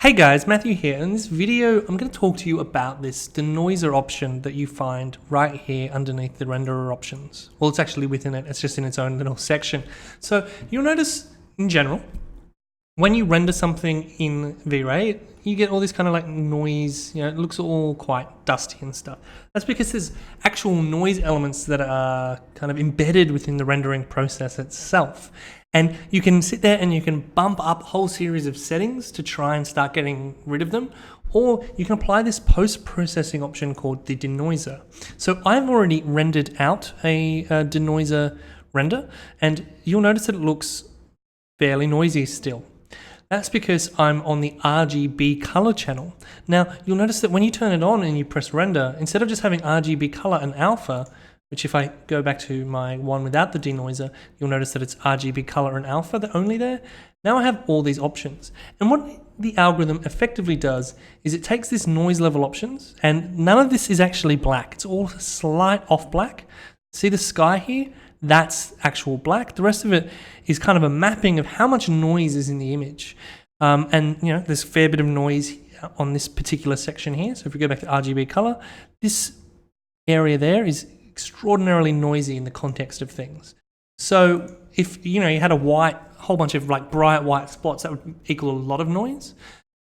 Hey guys, Matthew here. In this video, I'm going to talk to you about this denoiser option that you find right here underneath the renderer options. Well, it's actually within it. It's just in its own little section. So you'll notice in general, when you render something in V-Ray, you get all this kind of like noise, it looks all quite dusty and stuff. That's because there's actual noise elements that are kind of embedded within the rendering process itself. And you can sit there and you can bump up a whole series of settings to try and start getting rid of them. Or you can apply this post-processing option called the denoiser. So I've already rendered out a denoiser render, and you'll notice that it looks fairly noisy still. That's because I'm on the RGB color channel. Now, you'll notice that when you turn it on and you press render, instead of just having RGB color and alpha, which if I go back to my one without the denoiser, you'll notice that it's RGB color and alpha, they're only there. Now I have all these options. And what the algorithm effectively does is it takes this noise level options, and none of this is actually black. It's all slight off black. See the sky here? That's actual black. The rest of it is kind of a mapping of how much noise is in the image. And there's a fair bit of noise on this particular section here. So if we go back to RGB color, this area there is extraordinarily noisy in the context of things. So if you had a whole bunch of like bright white spots, that would equal a lot of noise.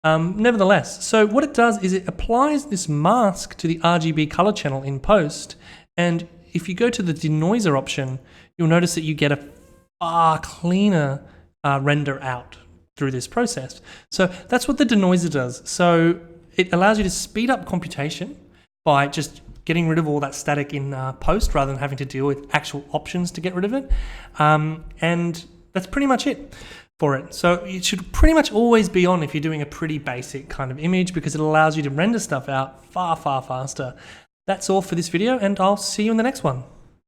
Nevertheless, so what it does is it applies this mask to the RGB color channel in post, and if you go to the denoiser option, you'll notice that you get a far cleaner render out through this process. So that's what the denoiser does. So it allows you to speed up computation by just getting rid of all that static in post rather than having to deal with actual options to get rid of it. And that's pretty much it for it. So it should pretty much always be on if you're doing a pretty basic kind of image, because it allows you to render stuff out far, far faster. That's all for this video, and I'll see you in the next one.